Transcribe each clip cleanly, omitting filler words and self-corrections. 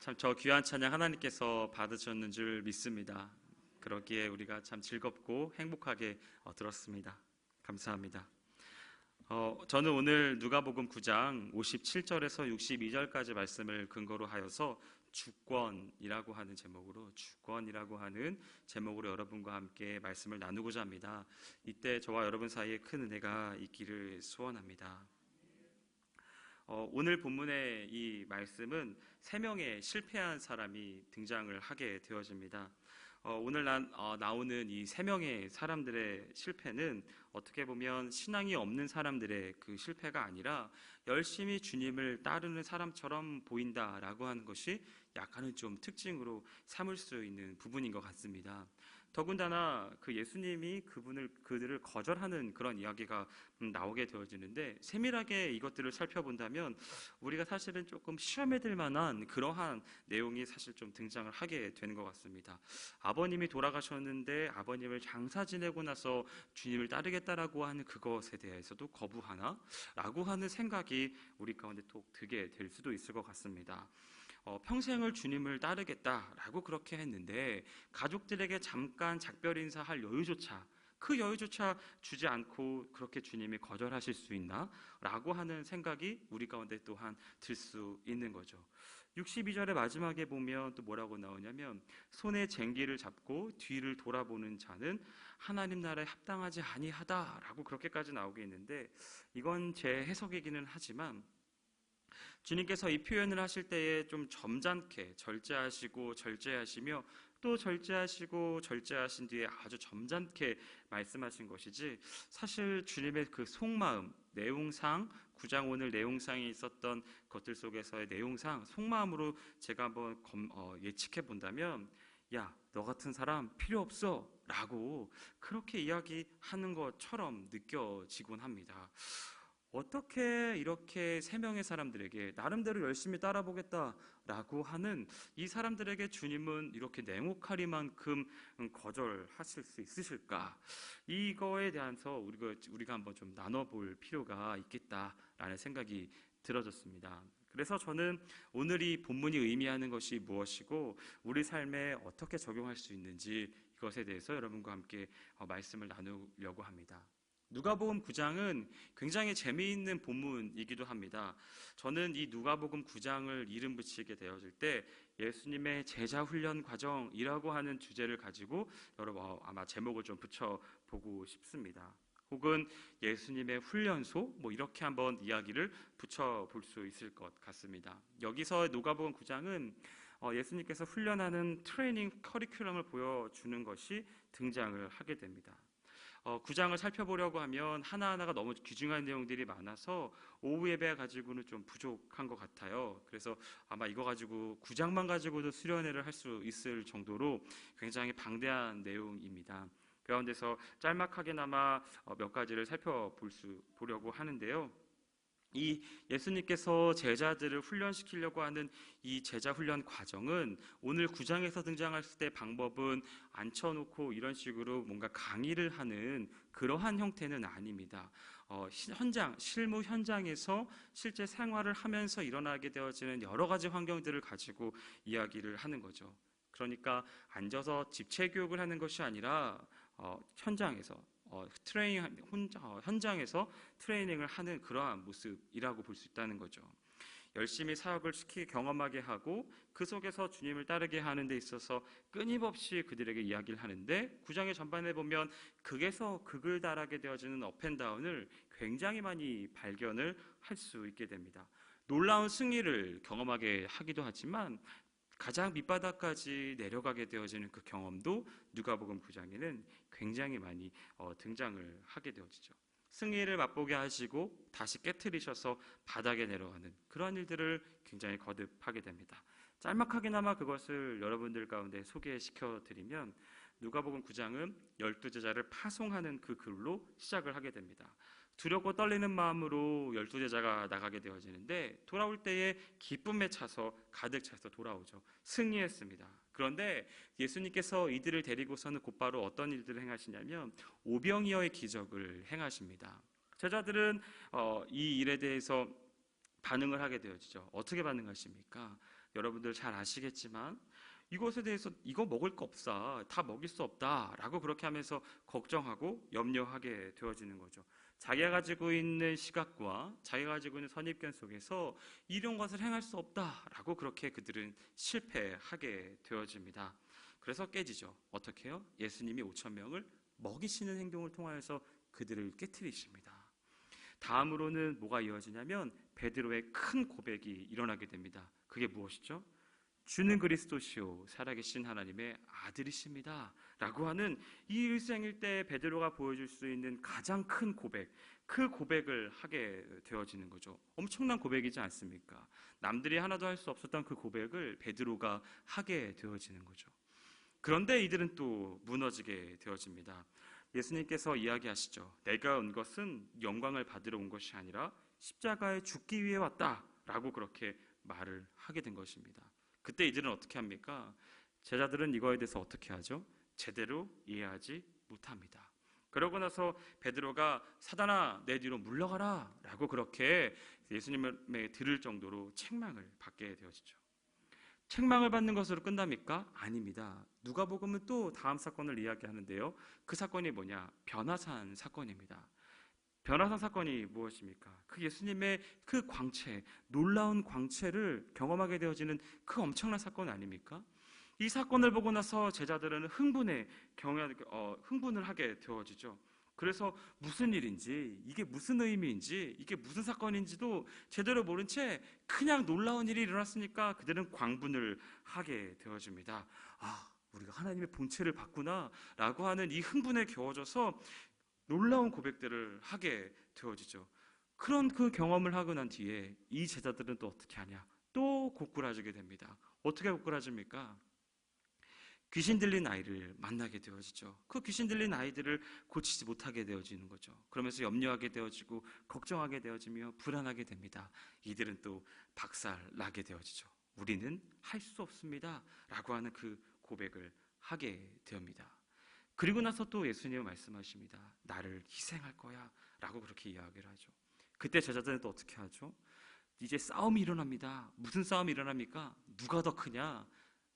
참 저 귀한 찬양 하나님께서 받으셨는 줄 믿습니다. 그러기에 우리가 참 즐겁고 행복하게 들었습니다. 감사합니다. 저는 오늘 누가복음 9장 57절에서 62절까지 말씀을 근거로 하여서 주권이라고 하는 제목으로 여러분과 함께 말씀을 나누고자 합니다. 이때 저와 여러분 사이에 큰 은혜가 있기를 소원합니다. 오늘 본문의 이 말씀은 3명의 실패한 사람이 등장을 하게 되어집니다. 오늘 나오는 이 3명의 사람들의 실패는 어떻게 보면 신앙이 없는 사람들의 그 실패가 아니라 열심히 주님을 따르는 사람처럼 보인다라고 하는 것이 약간은 좀 특징으로 삼을 수 있는 부분인 것 같습니다. 더군다나 그 예수님이 그들을 거절하는 그런 이야기가 나오게 되어지는데, 세밀하게 이것들을 살펴본다면 우리가 사실은 조금 시험에 들 만한 그러한 내용이 사실 좀 등장을 하게 되는 것 같습니다. 아버님이 돌아가셨는데 아버님을 장사 지내고 나서 주님을 따르겠다라고 하는 그것에 대해서도 거부하나? 라고 하는 생각이 우리 가운데 또 들게 될 수도 있을 것 같습니다. 평생을 주님을 따르겠다라고 그렇게 했는데 가족들에게 잠깐 작별 인사할 여유조차, 그 여유조차 주지 않고 그렇게 주님이 거절하실 수 있나? 라고 하는 생각이 우리 가운데 또한 들 수 있는 거죠. 62절의 마지막에 보면 또 뭐라고 나오냐면, 손에 쟁기를 잡고 뒤를 돌아보는 자는 하나님 나라에 합당하지 아니하다라고 그렇게까지 나오게 있는데, 이건 제 해석이기는 하지만 주님께서 이 표현을 하실 때에 좀 점잖게 절제하시며 또 절제하신 뒤에 아주 점잖게 말씀하신 것이지, 사실 주님의 그 속마음, 내용상 9장 오늘 내용상에 있었던 것들 속에서의 내용상 속마음으로 제가 한번 예측해 본다면, 야, 너 같은 사람 필요 없어 라고 그렇게 이야기하는 것처럼 느껴지곤 합니다. 어떻게 이렇게 3명의 사람들에게 나름대로 열심히 따라보겠다라고 하는 이 사람들에게 주님은 이렇게 냉혹하리만큼 거절하실 수 있으실까? 이거에 대해서 우리가 한번 좀 나눠볼 필요가 있겠다라는 생각이 들어졌습니다. 그래서 저는 오늘 이 본문이 의미하는 것이 무엇이고 우리 삶에 어떻게 적용할 수 있는지, 이것에 대해서 여러분과 함께 말씀을 나누려고 합니다. 누가복음 9장은 굉장히 재미있는 본문이기도 합니다. 저는 이 누가복음 9장을 이름 붙이게 되어질 때 예수님의 제자 훈련 과정이라고 하는 주제를 가지고 여러분 아마 제목을 좀 붙여보고 싶습니다. 혹은 예수님의 훈련소, 이렇게 한번 이야기를 붙여볼 수 있을 것 같습니다. 여기서 누가복음 9장은 예수님께서 훈련하는 트레이닝 커리큘럼을 보여주는 것이 등장을 하게 됩니다. 9장을 살펴보려고 하면 하나하나가 너무 귀중한 내용들이 많아서 오후 예배 가지고는 좀 부족한 것 같아요. 그래서 아마 이거 가지고 9장만 가지고도 수련회를 할 수 있을 정도로 굉장히 방대한 내용입니다. 그 가운데서 짤막하게나마 몇 가지를 살펴보려고 하는데요. 이 예수님께서 제자들을 훈련시키려고 하는 이 제자 훈련 과정은 오늘 9장에서 등장했을 때 방법은 앉혀놓고 이런 식으로 뭔가 강의를 하는 그러한 형태는 아닙니다. 실무 현장에서 실제 생활을 하면서 일어나게 되어지는 여러 가지 환경들을 가지고 이야기를 하는 거죠. 그러니까 앉아서 집체 교육을 하는 것이 아니라 현장에서 현장에서 트레이닝을 하는 그러한 모습이라고 볼 수 있다는 거죠. 열심히 사역을 경험하게 하고 그 속에서 주님을 따르게 하는 데 있어서 끊임없이 그들에게 이야기를 하는데, 9장의 전반에 보면 극에서 극을 달하게 되어지는 업앤다운을 굉장히 많이 발견을 할 수 있게 됩니다. 놀라운 승리를 경험하게 하기도 하지만 가장 밑바닥까지 내려가게 되어지는 그 경험도 누가복음 9장에는 굉장히 많이 등장을 하게 되어지죠. 승리를 맛보게 하시고 다시 깨트리셔서 바닥에 내려가는 그러한 일들을 굉장히 거듭하게 됩니다. 짤막하게나마 그것을 여러분들 가운데 소개시켜드리면, 누가복음 9장은 12제자를 파송하는 그 글로 시작을 하게 됩니다. 두렵고 떨리는 마음으로 12제자가 나가게 되어지는데, 돌아올 때에 기쁨에 가득 차서 돌아오죠. 승리했습니다. 그런데 예수님께서 이들을 데리고서는 곧바로 어떤 일들을 행하시냐면 오병이어의 기적을 행하십니다. 제자들은 이 일에 대해서 반응을 하게 되어지죠. 어떻게 반응하십니까? 여러분들 잘 아시겠지만 이것에 대해서 이거 먹을 거 없어, 다 먹일 수 없다라고 그렇게 하면서 걱정하고 염려하게 되어지는 거죠. 자기가 가지고 있는 시각과 자기가 가지고 있는 선입견 속에서 이런 것을 행할 수 없다라고 그렇게 그들은 실패하게 되어집니다. 그래서 깨지죠. 어떻게 해요? 예수님이 5천 명을 먹이시는 행동을 통하여서 그들을 깨트리십니다. 다음으로는 뭐가 이어지냐면 베드로의 큰 고백이 일어나게 됩니다. 그게 무엇이죠? 주는 그리스도시요 살아계신 하나님의 아들이십니다 라고 하는 이 일생일대 베드로가 보여줄 수 있는 가장 큰 고백, 그 고백을 하게 되어지는 거죠. 엄청난 고백이지 않습니까? 남들이 하나도 할 수 없었던 그 고백을 베드로가 하게 되어지는 거죠. 그런데 이들은 또 무너지게 되어집니다. 예수님께서 이야기하시죠. 내가 온 것은 영광을 받으러 온 것이 아니라 십자가에 죽기 위해 왔다라고 그렇게 말을 하게 된 것입니다. 그때 이들은 어떻게 합니까? 제자들은 이거에 대해서 어떻게 하죠? 제대로 이해하지 못합니다. 그러고 나서 베드로가 사단아 내 뒤로 물러가라 라고 그렇게 예수님의 들을 정도로 책망을 받게 되어지죠. 책망을 받는 것으로 끝납니까? 아닙니다. 누가복음은 또 다음 사건을 이야기하는데요. 그 사건이 뭐냐? 변화산 사건입니다. 변화산 사건이 무엇입니까? 그 예수님의 그 광채, 놀라운 광채를 경험하게 되어지는 그 엄청난 사건 아닙니까? 이 사건을 보고 나서 제자들은 흥분을 하게 되어지죠. 그래서 무슨 일인지, 이게 무슨 의미인지, 이게 무슨 사건인지도 제대로 모른 채 그냥 놀라운 일이 일어났으니까 그들은 광분을 하게 되어집니다. 아, 우리가 하나님의 본체를 봤구나 라고 하는 이 흥분에 겨워져서 놀라운 고백들을 하게 되어지죠. 그런 그 경험을 하고 난 뒤에 이 제자들은 또 어떻게 하냐? 또 고꾸라지게 됩니다. 어떻게 고꾸라집니까? 귀신 들린 아이를 만나게 되어지죠. 그 귀신 들린 아이들을 고치지 못하게 되어지는 거죠. 그러면서 염려하게 되어지고 걱정하게 되어지며 불안하게 됩니다. 이들은 또 박살나게 되어지죠. 우리는 할 수 없습니다 라고 하는 그 고백을 하게 되옵니다. 그리고 나서 또 예수님은 말씀하십니다. 나를 희생할 거야 라고 그렇게 이야기를 하죠. 그때 제자들은 또 어떻게 하죠? 이제 싸움이 일어납니다. 무슨 싸움이 일어납니까? 누가 더 크냐?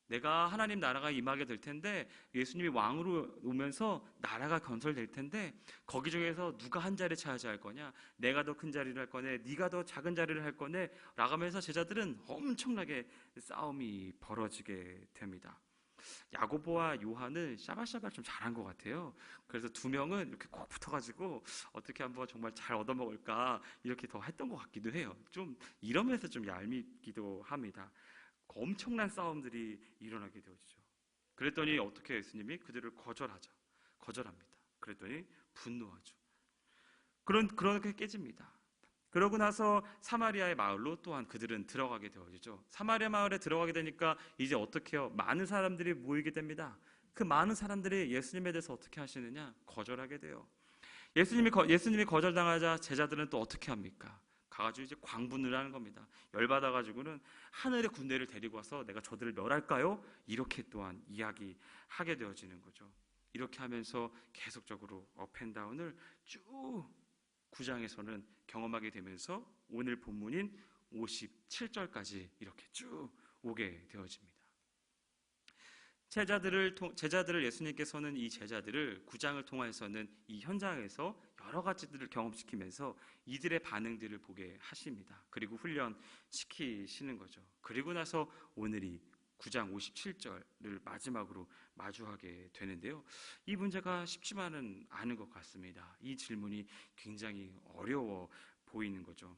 내가 하나님 나라가 임하게 될 텐데 예수님이 왕으로 오면서 나라가 건설될 텐데 거기 중에서 누가 한 자리 차지할 거냐? 내가 더 큰 자리를 할 거네? 네가 더 작은 자리를 할 거네? 라고 하면서 제자들은 엄청나게 싸움이 벌어지게 됩니다. 야고보와 요한은 샤바샤바를 좀 잘한 것 같아요. 그래서 두 명은 이렇게 꼭 붙어가지고 어떻게 한번 정말 잘 얻어먹을까 이렇게 더 했던 것 같기도 해요. 좀 이러면서 좀 얄밉기도 합니다. 엄청난 싸움들이 일어나게 되어지죠. 그랬더니 어떻게 예수님이 그들을 거절합니다. 그랬더니 분노하죠. 그렇게 깨집니다. 그러고 나서 사마리아의 마을로 또한 그들은 들어가게 되어지죠. 사마리아 마을에 들어가게 되니까 이제 어떻게 해요? 많은 사람들이 모이게 됩니다. 그 많은 사람들이 예수님에 대해서 어떻게 하시느냐? 거절하게 돼요. 예수님이 거절당하자 제자들은 또 어떻게 합니까? 가가지고 이제 광분을 하는 겁니다. 열받아가지고는 하늘의 군대를 데리고 와서 내가 저들을 멸할까요? 이렇게 또한 이야기하게 되어지는 거죠. 이렇게 하면서 계속적으로 업앤다운을 쭉 9장에서는 경험하게 되면서 오늘 본문인 57절까지 이렇게 쭉 오게 되어집니다. 제자들을 예수님께서는 이 제자들을 9장을 통해서는 이 현장에서 여러 가지들을 경험시키면서 이들의 반응들을 보게 하십니다. 그리고 훈련시키시는 거죠. 그리고 나서 오늘이 9장 57절을 마지막으로 마주하게 되는데요. 이 문제가 쉽지만은 않은 것 같습니다. 이 질문이 굉장히 어려워 보이는 거죠.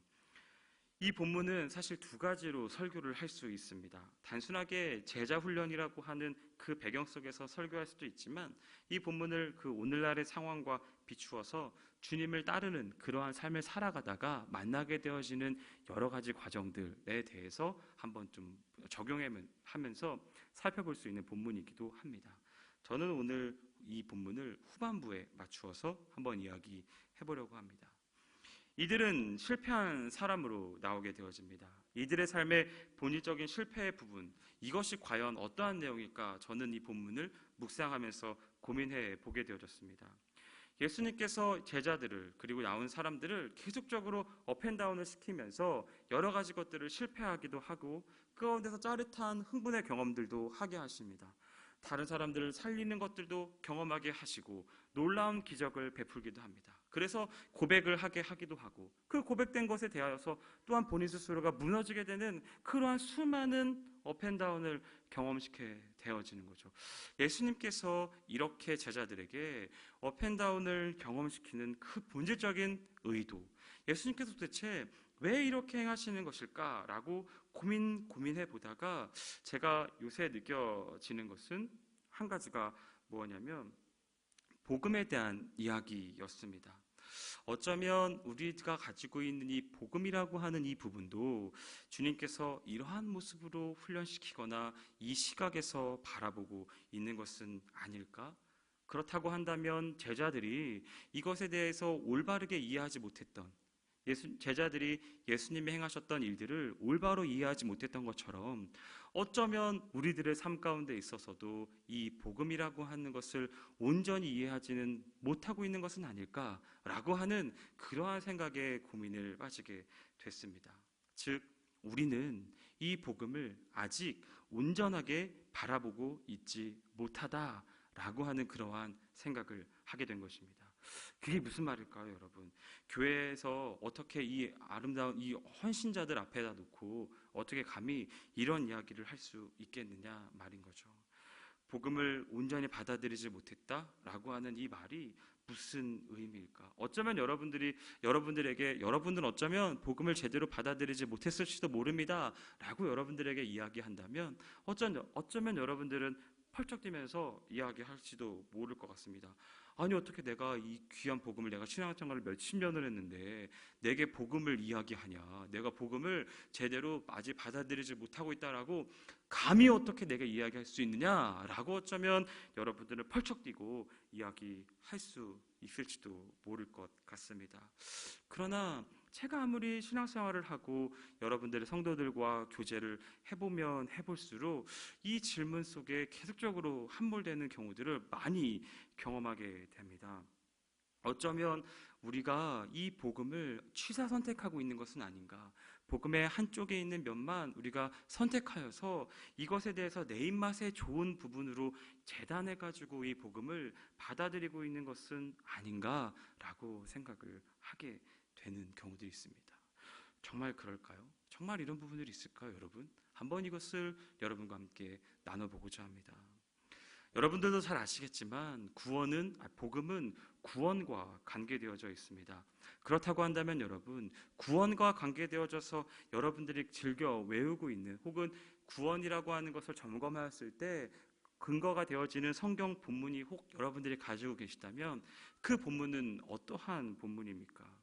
이 본문은 사실 두 가지로 설교를 할 수 있습니다. 단순하게 제자 훈련이라고 하는 그 배경 속에서 설교할 수도 있지만 이 본문을 그 오늘날의 상황과 비추어서 주님을 따르는 그러한 삶을 살아가다가 만나게 되어지는 여러 가지 과정들에 대해서 한번 좀 적용하면서 살펴볼 수 있는 본문이기도 합니다. 저는 오늘 이 본문을 후반부에 맞추어서 한번 이야기해 보려고 합니다. 이들은 실패한 사람으로 나오게 되어집니다. 이들의 삶의 본질적인 실패의 부분, 이것이 과연 어떠한 내용일까? 저는 이 본문을 묵상하면서 고민해 보게 되어졌습니다. 예수님께서 제자들을 그리고 나온 사람들을 계속적으로 업앤다운을 시키면서 여러 가지 것들을 실패하기도 하고 그 가운데서 짜릿한 흥분의 경험들도 하게 하십니다. 다른 사람들을 살리는 것들도 경험하게 하시고 놀라운 기적을 베풀기도 합니다. 그래서 고백을 하게 하기도 하고 그 고백된 것에 대하여서 또한 본인 스스로가 무너지게 되는 그러한 수많은 업앤다운을 경험시게 되어지는 거죠. 예수님께서 이렇게 제자들에게 업앤다운을 경험시키는 그 본질적인 의도, 예수님께서 도대체 왜 이렇게 행하시는 것일까라고 고민해 보다가 제가 요새 느껴지는 것은 한 가지가 뭐냐면 복음에 대한 이야기였습니다. 어쩌면 우리가 가지고 있는 이 복음이라고 하는 이 부분도 주님께서 이러한 모습으로 훈련시키거나 이 시각에서 바라보고 있는 것은 아닐까? 그렇다고 한다면 제자들이 이것에 대해서 올바르게 이해하지 못했던 제자들이 예수님이 행하셨던 일들을 올바로 이해하지 못했던 것처럼 어쩌면 우리들의 삶 가운데 있어서도 이 복음이라고 하는 것을 온전히 이해하지는 못하고 있는 것은 아닐까라고 하는 그러한 생각에 고민을 빠지게 됐습니다. 즉, 우리는 이 복음을 아직 온전하게 바라보고 있지 못하다라고 하는 그러한 생각을 하게 된 것입니다. 그게 무슨 말일까요, 여러분? 교회에서 어떻게 이 아름다운 이 헌신자들 앞에다 놓고 어떻게 감히 이런 이야기를 할 수 있겠느냐 말인 거죠. 복음을 온전히 받아들이지 못했다라고 하는 이 말이 무슨 의미일까? 어쩌면 여러분들은 어쩌면 복음을 제대로 받아들이지 못했을지도 모릅니다라고 여러분들에게 이야기한다면 어쩌면 여러분들은 펄쩍 뛰면서 이야기할지도 모를 것 같습니다. 아니 어떻게 내가 이 귀한 복음을 내가 신앙생활을 몇십 년을 했는데 내게 복음을 이야기하냐, 내가 복음을 제대로 아직 받아들이지 못하고 있다라고 감히 어떻게 내가 이야기할 수 있느냐라고 어쩌면 여러분들은 펄쩍 뛰고 이야기할 수 있을지도 모를 것 같습니다. 그러나 제가 아무리 신앙생활을 하고 여러분들의 성도들과 교제를 해보면 해볼수록 이 질문 속에 계속적으로 함몰되는 경우들을 많이 경험하게 됩니다. 어쩌면 우리가 이 복음을 취사 선택하고 있는 것은 아닌가, 복음의 한쪽에 있는 면만 우리가 선택하여서 이것에 대해서 내 입맛에 좋은 부분으로 재단해가지고 이 복음을 받아들이고 있는 것은 아닌가라고 생각을 하게 되는 경우들이 있습니다. 정말 그럴까요? 정말 이런 부분들이 있을까요, 여러분? 한번 이것을 여러분과 함께 나눠보고자 합니다. 여러분들도 잘 아시겠지만 복음은 구원과 관계되어져 있습니다. 그렇다고 한다면 여러분, 구원과 관계되어져서 여러분들이 즐겨 외우고 있는 혹은 구원이라고 하는 것을 점검하였을 때 근거가 되어지는 성경 본문이 혹 여러분들이 가지고 계시다면 그 본문은 어떠한 본문입니까?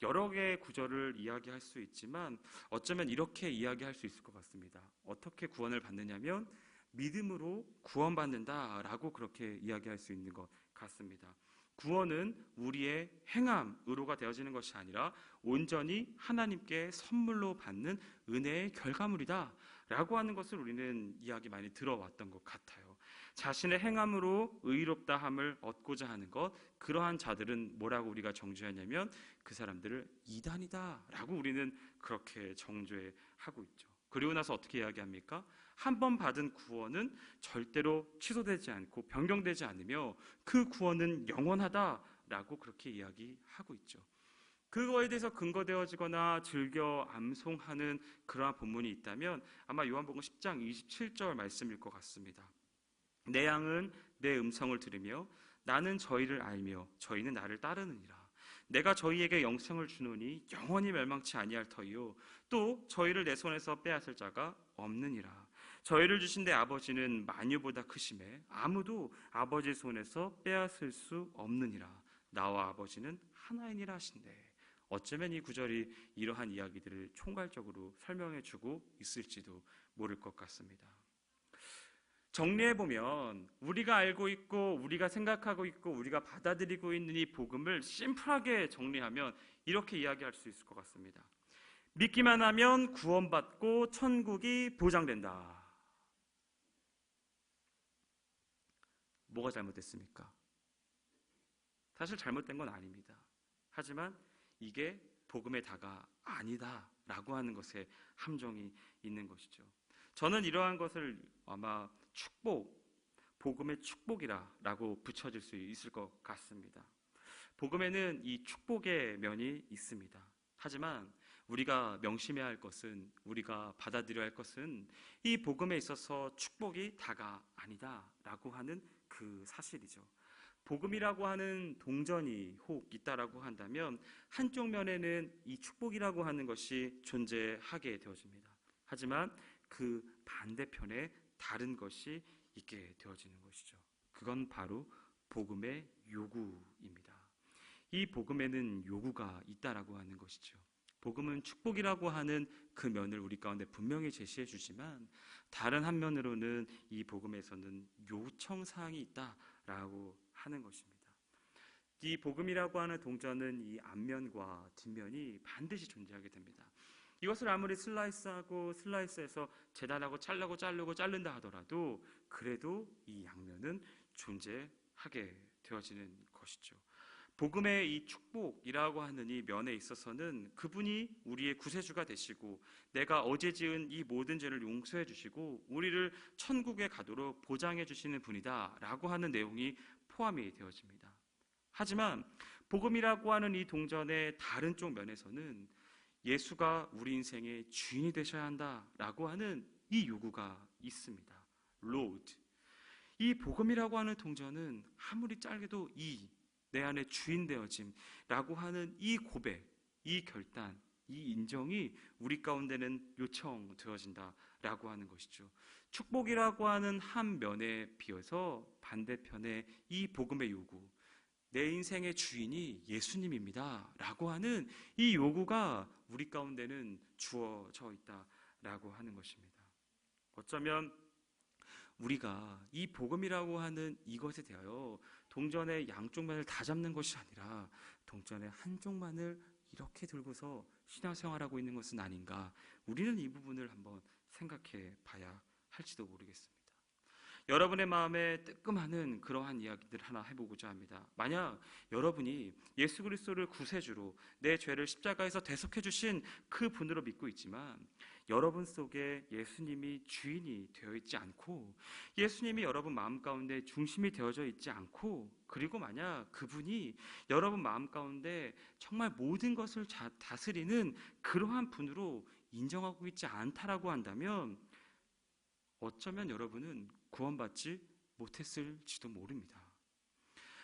여러 개의 구절을 이야기할 수 있지만 어쩌면 이렇게 이야기할 수 있을 것 같습니다. 어떻게 구원을 받느냐면 믿음으로 구원받는다라고 그렇게 이야기할 수 있는 것 같습니다. 구원은 우리의 행함, 의로가 되어지는 것이 아니라 온전히 하나님께 선물로 받는 은혜의 결과물이다 라고 하는 것을 우리는 이야기 많이 들어왔던 것 같아요. 자신의 행함으로 의롭다 함을 얻고자 하는 것, 그러한 자들은 뭐라고 우리가 정죄하냐면 그 사람들을 이단이다 라고 우리는 그렇게 정죄하고 있죠. 그리고 나서 어떻게 이야기합니까? 한 번 받은 구원은 절대로 취소되지 않고 변경되지 않으며 그 구원은 영원하다라고 그렇게 이야기하고 있죠. 그거에 대해서 근거되어지거나 즐겨 암송하는 그러한 본문이 있다면 아마 요한복음 10장 27절 말씀일 것 같습니다. 내 양은 내 음성을 들으며 나는 저희를 알며 저희는 나를 따르느니라. 내가 저희에게 영생을 주노니 영원히 멸망치 아니할 터이요 또 저희를 내 손에서 빼앗을 자가 없느니라. 저희를 주신 내 아버지는 만유보다 크심에 아무도 아버지 손에서 빼앗을 수 없느니라. 나와 아버지는 하나이니라 하신대. 어쩌면 이 구절이 이러한 이야기들을 총괄적으로 설명해주고 있을지도 모를 것 같습니다. 정리해보면 우리가 알고 있고 우리가 생각하고 있고 우리가 받아들이고 있는 이 복음을 심플하게 정리하면 이렇게 이야기할 수 있을 것 같습니다. 믿기만 하면 구원받고 천국이 보장된다. 뭐가 잘못됐습니까? 사실 잘못된 건 아닙니다. 하지만 이게 복음의 다가 아니다라고 하는 것에 함정이 있는 것이죠. 저는 이러한 것을 아마 복음의 축복이라고 붙여질 수 있을 것 같습니다. 복음에는 이 축복의 면이 있습니다. 하지만 우리가 명심해야 할 것은, 우리가 받아들여야 할 것은 이 복음에 있어서 축복이 다가 아니다라고 하는 그 사실이죠. 복음이라고 하는 동전이 혹 있다라고 한다면 한쪽 면에는 이 축복이라고 하는 것이 존재하게 되어집니다. 하지만 그 반대편에 다른 것이 있게 되어지는 것이죠. 그건 바로 복음의 요구입니다. 이 복음에는 요구가 있다라고 하는 것이죠. 복음은 축복이라고 하는 그 면을 우리 가운데 분명히 제시해 주지만 다른 한면으로는 이 복음에서는 요청사항이 있다라고 하는 것입니다. 이 복음이라고 하는 동전은 이 앞면과 뒷면이 반드시 존재하게 됩니다. 이것을 아무리 슬라이스하고 슬라이스해서 재단하고 자르고 자른다 하더라도 그래도 이 양면은 존재하게 되어지는 것이죠. 복음의 이 축복이라고 하는 이 면에 있어서는 그분이 우리의 구세주가 되시고 내가 어제 지은 이 모든 죄를 용서해 주시고 우리를 천국에 가도록 보장해 주시는 분이다라고 하는 내용이 포함이 되어집니다. 하지만 복음이라고 하는 이 동전의 다른 쪽 면에서는 예수가 우리 인생의 주인이 되셔야 한다라고 하는 이 요구가 있습니다. Lord. 이 복음이라고 하는 동전은 아무리 짧게도 내 안에 주인 되어짐라고 하는 이 고백, 이 결단, 이 인정이 우리 가운데는 요청되어진다라고 하는 것이죠. 축복이라고 하는 한 면에 비해서 반대편에 이 복음의 요구, 내 인생의 주인이 예수님입니다 라고 하는 이 요구가 우리 가운데는 주어져 있다라고 하는 것입니다. 어쩌면 우리가 이 복음이라고 하는 이것에 대하여 동전의 양쪽 면을 다 잡는 것이 아니라 동전의 한쪽만을 이렇게 들고서 신앙생활하고 있는 것은 아닌가, 우리는 이 부분을 한번 생각해 봐야 할지도 모르겠습니다. 여러분의 마음에 뜨끔하는 그러한 이야기들 하나 해보고자 합니다. 만약 여러분이 예수 그리스도를 구세주로 내 죄를 십자가에서 대속해 주신 그 분으로 믿고 있지만 여러분 속에 예수님이 주인이 되어 있지 않고 예수님이 여러분 마음 가운데 중심이 되어져 있지 않고 그리고 만약 그분이 여러분 마음 가운데 정말 모든 것을 다스리는 그러한 분으로 인정하고 있지 않다라고 한다면 어쩌면 여러분은 구원받지 못했을지도 모릅니다.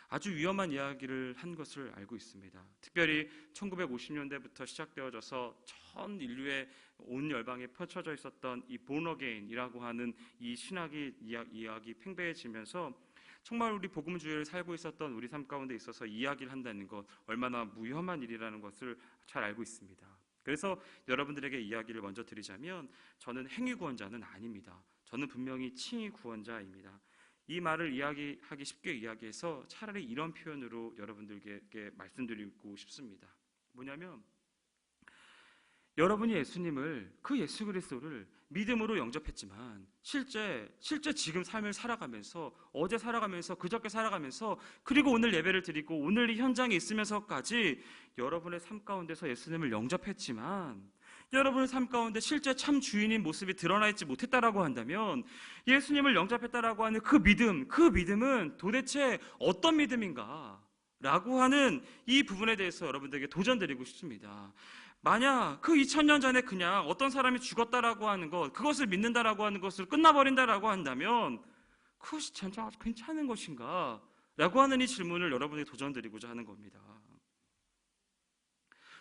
아주 위험한 이야기를 한 것을 알고 있습니다. 특별히 1950년대부터 시작되어져서 전 인류의 온 열방에 펼쳐져 있었던 이 Born Again이라고 하는 이 신학이 이야기 팽배해지면서 정말 우리 복음주의를 살고 있었던 우리 삶 가운데 있어서 이야기를 한다는 것 얼마나 위험한 일이라는 것을 잘 알고 있습니다. 그래서 여러분들에게 이야기를 먼저 드리자면 저는 행위 구원자는 아닙니다. 저는 분명히 칭의 구원자입니다. 이 말을 이야기하기 쉽게 이야기해서 차라리 이런 표현으로 여러분들께 말씀드리고 싶습니다. 뭐냐면 여러분이 예수님을, 그 예수 그리스도를 믿음으로 영접했지만 실제 지금 삶을 살아가면서 어제 살아가면서 그저께 살아가면서 그리고 오늘 예배를 드리고 오늘 이 현장에 있으면서까지 여러분의 삶 가운데서 예수님을 영접했지만 여러분의 삶 가운데 실제 참 주인인 모습이 드러나 있지 못했다라고 한다면 예수님을 영접했다라고 하는 그 믿음은 도대체 어떤 믿음인가? 라고 하는 이 부분에 대해서 여러분들에게 도전드리고 싶습니다. 만약 그 2000년 전에 그냥 어떤 사람이 죽었다라고 하는 것, 그것을 믿는다라고 하는 것을 끝나버린다라고 한다면 그것이 진짜 괜찮은 것인가? 라고 하는 이 질문을 여러분에게 도전드리고자 하는 겁니다.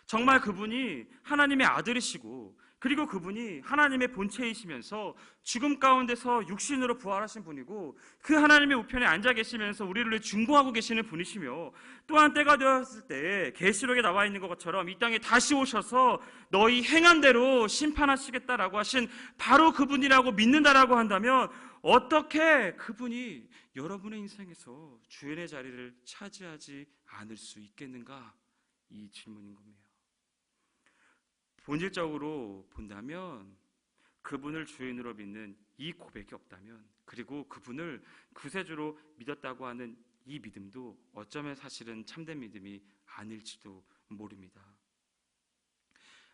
정말 그분이 하나님의 아들이시고 그리고 그분이 하나님의 본체이시면서 죽음 가운데서 육신으로 부활하신 분이고 그 하나님의 우편에 앉아 계시면서 우리를 위해 중보하고 계시는 분이시며 또한 때가 되었을 때 계시록에 나와 있는 것처럼 이 땅에 다시 오셔서 너희 행한 대로 심판하시겠다라고 하신 바로 그분이라고 믿는다라고 한다면 어떻게 그분이 여러분의 인생에서 주인의 자리를 차지하지 않을 수 있겠는가? 이 질문인 겁니다. 본질적으로 본다면 그분을 주인으로 믿는 이 고백이 없다면 그리고 그분을 구세주로 믿었다고 하는 이 믿음도 어쩌면 사실은 참된 믿음이 아닐지도 모릅니다.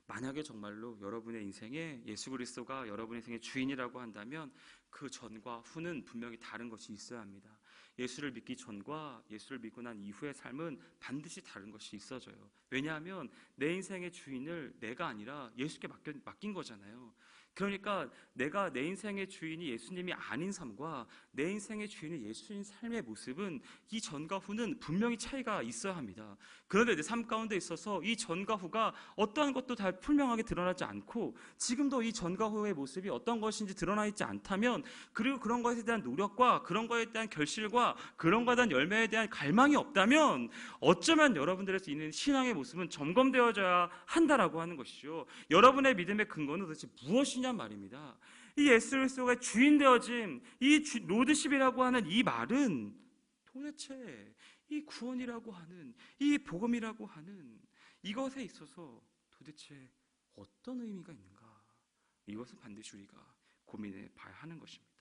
만약에 정말로 여러분의 인생에 예수 그리스도가 여러분의 인생의 주인이라고 한다면 그 전과 후는 분명히 다른 것이 있어야 합니다. 예수를 믿기 전과 예수를 믿고 난 이후의 삶은 반드시 다른 것이 있어져요. 왜냐하면 내 인생의 주인을 내가 아니라 예수께 맡긴 거잖아요. 그러니까 내가 내 인생의 주인이 예수님이 아닌 삶과 내 인생의 주인이 예수인 삶의 모습은 이 전과 후는 분명히 차이가 있어야 합니다. 그런데 내 삶 가운데 있어서 이 전과 후가 어떠한 것도 다 분명하게 드러나지 않고 지금도 이 전과 후의 모습이 어떤 것인지 드러나 있지 않다면, 그리고 그런 것에 대한 노력과 그런 것에 대한 결실과 그런 것에 대한 열매에 대한 갈망이 없다면 어쩌면 여러분들에서 있는 신앙의 모습은 점검되어져야 한다라고 하는 것이죠. 여러분의 믿음의 근거는 도대체 무엇이냐 말입니다. 이 예수 그리스도가 주인 되어짐, 이 로드십이라고 하는 이 말은 도대체 이 구원이라고 하는, 이 복음이라고 하는 이것에 있어서 도대체 어떤 의미가 있는가? 이것은 반드시 우리가 고민해 봐야 하는 것입니다.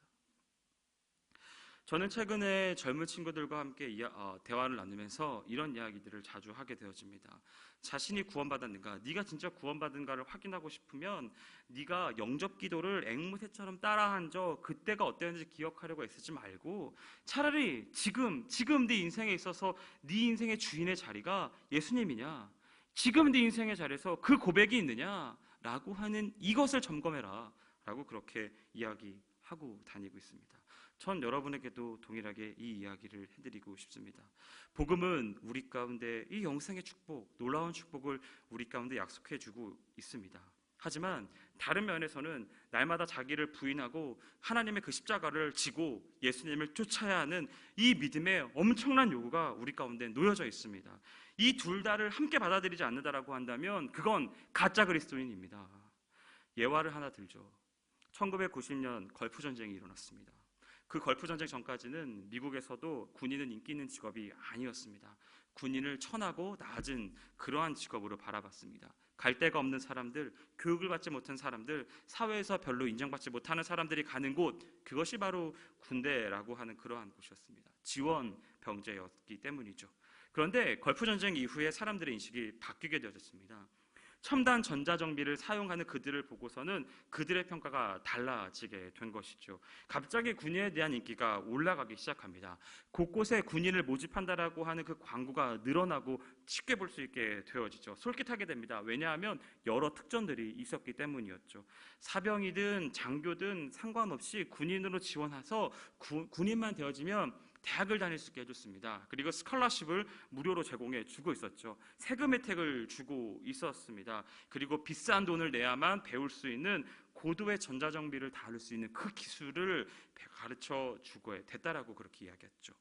저는 최근에 젊은 친구들과 함께 대화를 나누면서 이런 이야기들을 자주 하게 되어집니다. 자신이 구원받았는가, 네가 진짜 구원받은가를 확인하고 싶으면 네가 영접 기도를 앵무새처럼 따라한 적 그때가 어땠는지 기억하려고 애쓰지 말고 차라리 지금 네 인생에 있어서 네 인생의 주인의 자리가 예수님이냐, 지금 네 인생의 자리에서 그 고백이 있느냐라고 하는 이것을 점검해라 라고 그렇게 이야기하고 다니고 있습니다. 전 여러분에게도 동일하게 이 이야기를 해드리고 싶습니다. 복음은 우리 가운데 이 영생의 축복, 놀라운 축복을 우리 가운데 약속해주고 있습니다. 하지만 다른 면에서는 날마다 자기를 부인하고 하나님의 그 십자가를 지고 예수님을 쫓아야 하는 이 믿음의 엄청난 요구가 우리 가운데 놓여져 있습니다. 이 둘 다를 함께 받아들이지 않는다라고 한다면 그건 가짜 그리스도인입니다. 예화를 하나 들죠. 1990년 걸프 전쟁이 일어났습니다. 그 걸프 전쟁 전까지는 미국에서도 군인은 인기 있는 직업이 아니었습니다. 군인을 천하고 낮은 그러한 직업으로 바라봤습니다. 갈 데가 없는 사람들, 교육을 받지 못한 사람들, 사회에서 별로 인정받지 못하는 사람들이 가는 곳, 그것이 바로 군대라고 하는 그러한 곳이었습니다. 지원 병제였기 때문이죠. 그런데 걸프 전쟁 이후에 사람들의 인식이 바뀌게 되어졌습니다. 첨단 전자정비를 사용하는 그들을 보고서는 그들의 평가가 달라지게 된 것이죠. 갑자기 군인에 대한 인기가 올라가기 시작합니다. 곳곳에 군인을 모집한다라고 하는 그 광고가 늘어나고 쉽게 볼 수 있게 되어지죠. 솔깃하게 됩니다. 왜냐하면 여러 특전들이 있었기 때문이었죠. 사병이든 장교든 상관없이 군인으로 지원해서 군인만 되어지면 대학을 다닐 수 있게 해줬습니다. 그리고 스칼러십을 무료로 제공해 주고 있었죠. 세금 혜택을 주고 있었습니다. 그리고 비싼 돈을 내야만 배울 수 있는 고도의 전자정비를 다룰 수 있는 그 기술을 가르쳐 주고 됐다라고 그렇게 이야기했죠.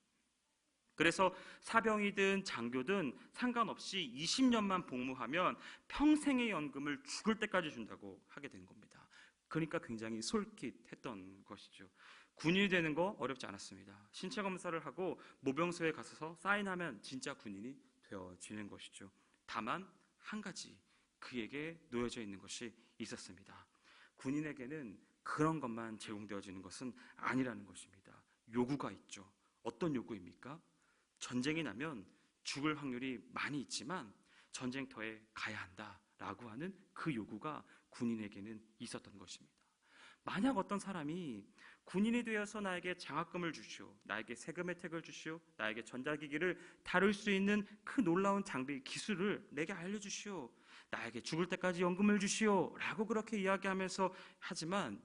그래서 사병이든 장교든 상관없이 20년만 복무하면 평생의 연금을 죽을 때까지 준다고 하게 된 겁니다. 그러니까 굉장히 솔깃했던 것이죠. 군인이 되는 거 어렵지 않았습니다. 신체 검사를 하고 모병소에 가서 사인하면 진짜 군인이 되어지는 것이죠. 다만 한 가지 그에게 놓여져 있는 것이 있었습니다. 군인에게는 그런 것만 제공되어지는 것은 아니라는 것입니다. 요구가 있죠. 어떤 요구입니까? 전쟁이 나면 죽을 확률이 많이 있지만 전쟁터에 가야 한다라고 하는 그 요구가 군인에게는 있었던 것입니다. 만약 어떤 사람이 군인이 되어서 나에게 장학금을 주시오, 나에게 세금 혜택을 주시오, 나에게 전자기기를 다룰 수 있는 그 놀라운 장비 기술을 내게 알려주시오, 나에게 죽을 때까지 연금을 주시오 라고 그렇게 이야기하면서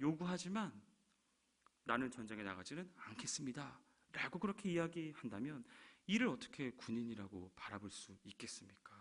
요구하지만 나는 전쟁에 나가지는 않겠습니다 라고 그렇게 이야기한다면 이를 어떻게 군인이라고 바라볼 수 있겠습니까?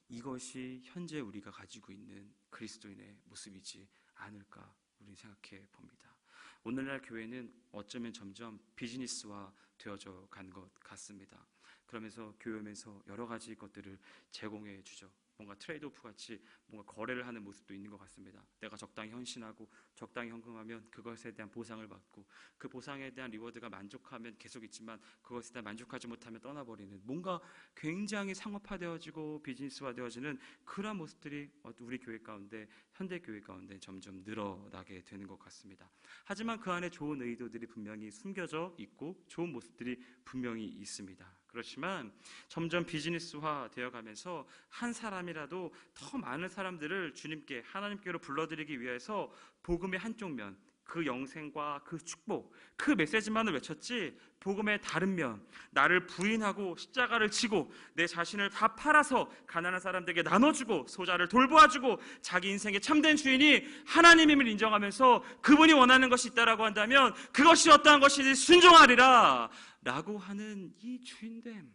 이것이 현재 우리가 가지고 있는 그리스도인의 모습이지 않을까 우리 생각해 봅니다. 오늘날 교회는 어쩌면 점점 비즈니스화 되어져 간 것 같습니다. 그러면서 교회에서 여러 가지 것들을 제공해 주죠. 뭔가 트레이드오프 같이 뭔가 거래를 하는 모습도 있는 것 같습니다. 내가 적당히 헌신하고 적당히 헌금하면 그것에 대한 보상을 받고 그 보상에 대한 리워드가 만족하면 계속 있지만 그것에 대한 만족하지 못하면 떠나버리는 뭔가 굉장히 상업화되어지고 비즈니스화되어지는 그런 모습들이 우리 교회 가운데 현대 교회 가운데 점점 늘어나게 되는 것 같습니다. 하지만 그 안에 좋은 의도들이 분명히 숨겨져 있고 좋은 모습들이 분명히 있습니다. 그렇지만 점점 비즈니스화 되어가면서 한 사람이라도 더 많은 사람들을 주님께 하나님께로 불러들이기 위해서 복음의 한쪽 면, 그 영생과 그 축복, 그 메시지만을 외쳤지 복음의 다른 면, 나를 부인하고 십자가를 지고 내 자신을 다 팔아서 가난한 사람들에게 나눠주고 소자를 돌보아주고 자기 인생의 참된 주인이 하나님임을 인정하면서 그분이 원하는 것이 있다라고 한다면 그것이 어떠한 것이든 순종하리라 라고 하는 이 주인됨,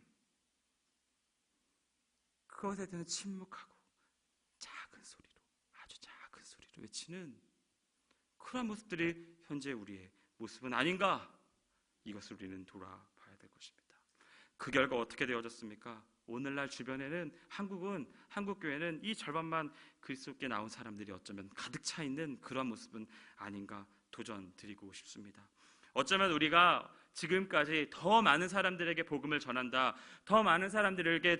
그것에 대해서 침묵하고 작은 소리로, 아주 작은 소리로 외치는 그런 모습들이 현재 우리의 모습은 아닌가, 이것을 우리는 돌아봐야 될 것입니다. 그 결과 어떻게 되어졌습니까? 오늘날 주변에는 한국 교회는 이 절반만 그리스도께 나온 사람들이 어쩌면 가득 차 있는 그런 모습은 아닌가 도전 드리고 싶습니다. 어쩌면 우리가 지금까지 더 많은 사람들에게 복음을 전한다, 더 많은 사람들에게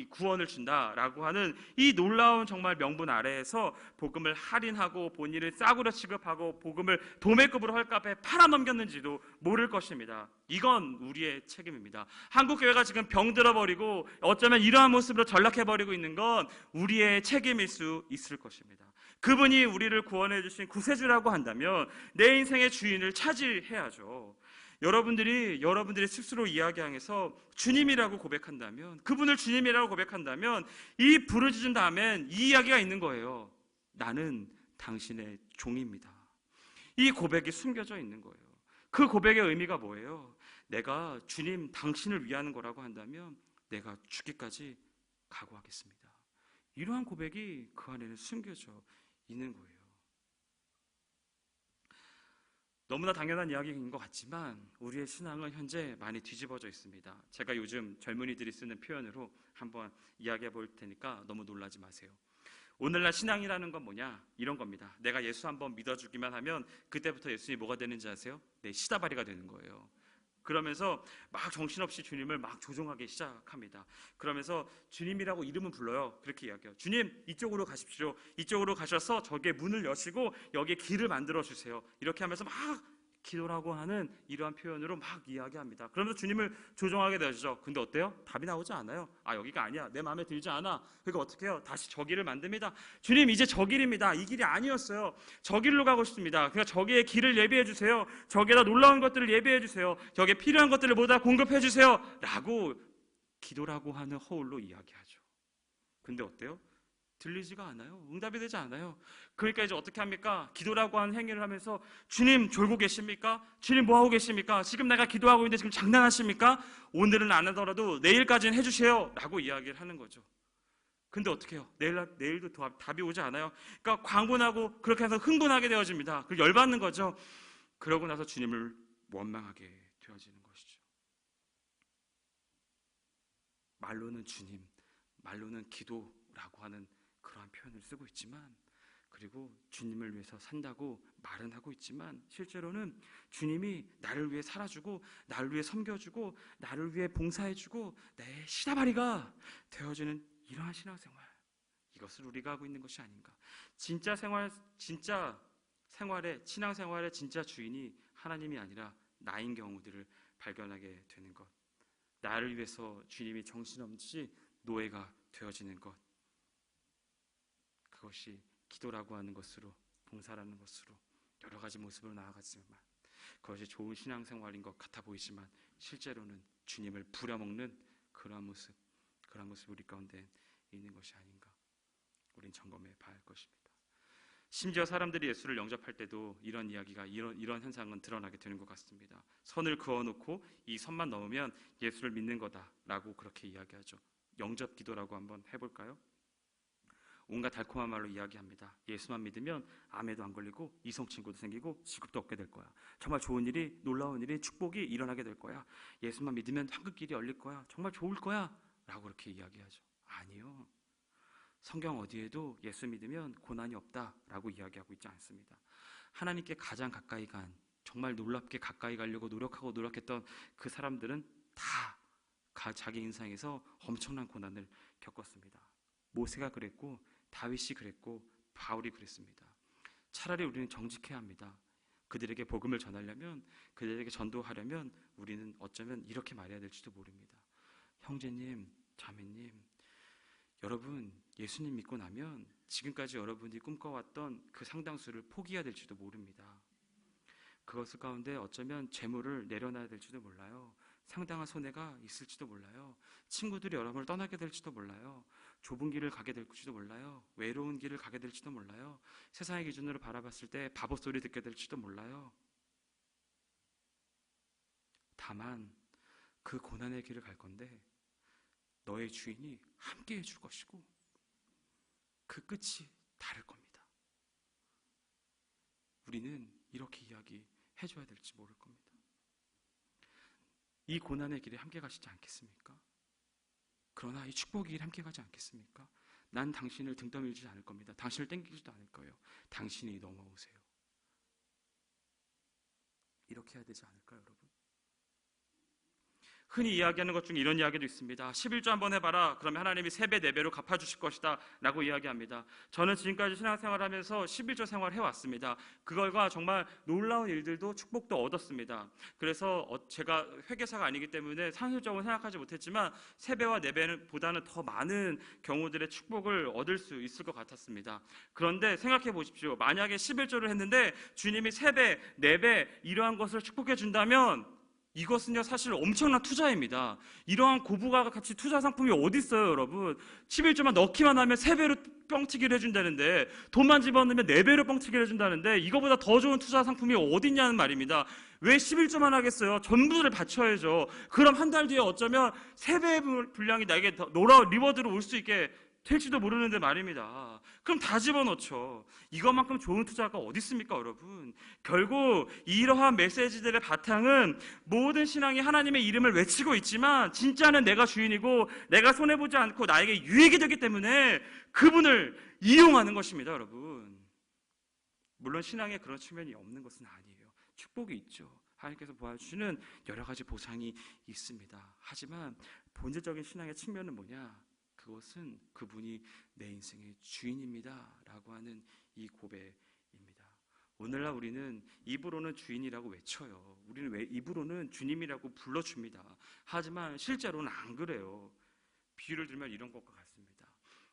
구원을 준다라고 하는 이 놀라운 정말 명분 아래에서 복음을 할인하고 본인을 싸구려 취급하고 복음을 도매급으로 헐값에 팔아넘겼는지도 모를 것입니다. 이건 우리의 책임입니다. 한국교회가 지금 병들어버리고 어쩌면 이러한 모습으로 전락해버리고 있는 건 우리의 책임일 수 있을 것입니다. 그분이 우리를 구원해 주신 구세주라고 한다면 내 인생의 주인을 차지해야죠. 여러분들이 스스로 이야기하면서 주님이라고 고백한다면, 그분을 주님이라고 고백한다면 이 부르짖은 다음엔 이 이야기가 있는 거예요. 나는 당신의 종입니다. 이 고백이 숨겨져 있는 거예요. 그 고백의 의미가 뭐예요? 내가 주님 당신을 위하는 거라고 한다면 내가 죽기까지 각오하겠습니다. 이러한 고백이 그 안에는 숨겨져 있는 거예요. 너무나 당연한 이야기인 것 같지만 우리의 신앙은 현재 많이 뒤집어져 있습니다. 제가 요즘 젊은이들이 쓰는 표현으로 한번 이야기해 볼 테니까 너무 놀라지 마세요. 오늘날 신앙이라는 건 뭐냐? 이런 겁니다. 내가 예수 한번 믿어주기만 하면 그때부터 예수님이 뭐가 되는지 아세요? 내 시다바리가 되는 거예요. 그러면서 막 정신없이 주님을 막 조종하기 시작합니다. 그러면서 주님이라고 이름은 불러요. 그렇게 이야기해요. 주님, 이쪽으로 가십시오. 이쪽으로 가셔서 저기에 문을 여시고 여기에 길을 만들어 주세요. 이렇게 하면서 막 기도라고 하는 이러한 표현으로 막 이야기합니다. 그러면서 주님을 조종하게 되죠. 근데 어때요? 답이 나오지 않아요. 여기가 아니야. 내 마음에 들지 않아. 그러니까 어떻게 해요? 다시 저 길을 만듭니다. 주님, 이제 저 길입니다. 이 길이 아니었어요. 저 길로 가고 싶습니다. 그러니까 저기에 길을 예비해 주세요. 저기에다 놀라운 것들을 예비해 주세요. 저기에 필요한 것들을 모두 다 공급해 주세요. 라고 기도라고 하는 허울로 이야기하죠. 근데 어때요? 들리지가 않아요. 응답이 되지 않아요. 그러니까 이제 어떻게 합니까? 기도라고 하는 행위를 하면서 주님 졸고 계십니까? 주님 뭐하고 계십니까? 지금 내가 기도하고 있는데 지금 장난하십니까? 오늘은 안 하더라도 내일까지는 해주세요 라고 이야기를 하는 거죠. 근데 어떻게 해요? 내일도 답이 오지 않아요. 그러니까 광분하고 그렇게 해서 흥분하게 되어집니다. 그리고 열받는 거죠. 그러고 나서 주님을 원망하게 되어지는 것이죠. 말로는 주님, 말로는 기도라고 하는 그러한 표현을 쓰고 있지만, 그리고 주님을 위해서 산다고 말은 하고 있지만 실제로는 주님이 나를 위해 살아주고 나를 위해 섬겨주고 나를 위해 봉사해주고 내 시다바리가 되어주는 이러한 신앙생활, 이것을 우리가 하고 있는 것이 아닌가. 진짜 생활의 신앙생활의 진짜 주인이 하나님이 아니라 나인 경우들을 발견하게 되는 것, 나를 위해서 주님이 정신없이 노예가 되어지는 것, 그것이 기도라고 하는 것으로, 봉사라는 것으로 여러 가지 모습으로 나아가지만 그것이 좋은 신앙생활인 것 같아 보이지만 실제로는 주님을 부려먹는 그러한 모습 우리 가운데 있는 것이 아닌가, 우린 점검해 봐야 할 것입니다. 심지어 사람들이 예수를 영접할 때도 이런 이야기가, 이런 현상은 드러나게 되는 것 같습니다. 선을 그어놓고 이 선만 넘으면 예수를 믿는 거다라고 그렇게 이야기하죠. 영접 기도라고 한번 해볼까요? 온갖 달콤한 말로 이야기합니다. 예수만 믿으면 암에도 안 걸리고 이성 친구도 생기고 직업도 얻게 될 거야. 정말 좋은 일이, 놀라운 일이, 축복이 일어나게 될 거야. 예수만 믿으면 황금길이 열릴 거야. 정말 좋을 거야 라고 그렇게 이야기하죠. 아니요. 성경 어디에도 예수 믿으면 고난이 없다라고 이야기하고 있지 않습니다. 하나님께 가장 가까이 간, 정말 놀랍게 가까이 가려고 노력하고 노력했던 그 사람들은 다 자기 인생에서 엄청난 고난을 겪었습니다. 모세가 그랬고, 다윗이 그랬고, 바울이 그랬습니다. 차라리 우리는 정직해야 합니다. 그들에게 복음을 전하려면, 그들에게 전도하려면 우리는 어쩌면 이렇게 말해야 될지도 모릅니다. 형제님, 자매님, 여러분 예수님 믿고 나면 지금까지 여러분이 꿈꿔왔던 그 상당수를 포기해야 될지도 모릅니다. 그것을 가운데 어쩌면 재물을 내려놔야 될지도 몰라요. 상당한 손해가 있을지도 몰라요. 친구들이 여러분을 떠나게 될지도 몰라요. 좁은 길을 가게 될지도 몰라요. 외로운 길을 가게 될지도 몰라요. 세상의 기준으로 바라봤을 때 바보 소리 듣게 될지도 몰라요. 다만 그 고난의 길을 갈 건데 너의 주인이 함께 해줄 것이고 그 끝이 다를 겁니다. 우리는 이렇게 이야기해줘야 될지 모를 겁니다. 이 고난의 길에 함께 가시지 않겠습니까? 그러나 이 축복의 길에 함께 가지 않겠습니까? 난 당신을 등 떠밀지 않을 겁니다. 당신을 땡기지도 않을 거예요. 당신이 넘어오세요. 이렇게 해야 되지 않을까요, 여러분? 흔히 이야기하는 것 중에 이런 이야기도 있습니다. 11조 한번 해봐라. 그러면 하나님이 3배, 4배로 갚아주실 것이다 라고 이야기합니다. 저는 지금까지 신앙생활하면서 11조 생활해왔습니다. 그걸과 정말 놀라운 일들도 축복도 얻었습니다. 그래서 제가 회계사가 아니기 때문에 상식적으로 생각하지 못했지만 3배와 4배는 보다는 더 많은 경우들의 축복을 얻을 수 있을 것 같았습니다. 그런데 생각해 보십시오. 만약에 11조를 했는데 주님이 3배, 4배 이러한 것을 축복해 준다면 이것은요 사실 엄청난 투자입니다. 이러한 고부가 가치 투자 상품이 어디 있어요, 여러분? 11조만 넣기만 하면 3배로 뻥튀기를 해준다는데, 돈만 집어넣으면 4배로 뻥튀기를 해준다는데, 이거보다 더 좋은 투자 상품이 어디 있냐는 말입니다. 왜 11조만 하겠어요? 전부를 바쳐야죠. 그럼 한 달 뒤에 어쩌면 3배의 분량이 나에게 리워드로 올 수 있게 될지도 모르는데 말입니다. 그럼 다 집어넣죠. 이것만큼 좋은 투자가 어디 있습니까, 여러분? 결국 이러한 메시지들의 바탕은 모든 신앙이 하나님의 이름을 외치고 있지만 진짜는 내가 주인이고 내가 손해보지 않고 나에게 유익이 되기 때문에 그분을 이용하는 것입니다, 여러분. 물론 신앙에 그런 측면이 없는 것은 아니에요. 축복이 있죠. 하나님께서 보여주시는 여러 가지 보상이 있습니다. 하지만 본질적인 신앙의 측면은 뭐냐? 그것은 그분이 내 인생의 주인입니다 라고 하는 이 고백입니다. 오늘날 우리는 입으로는 주인이라고 외쳐요. 우리는 입으로는 주님이라고 불러줍니다. 하지만 실제로는 안 그래요. 비유를 들면 이런 것과 같습니다.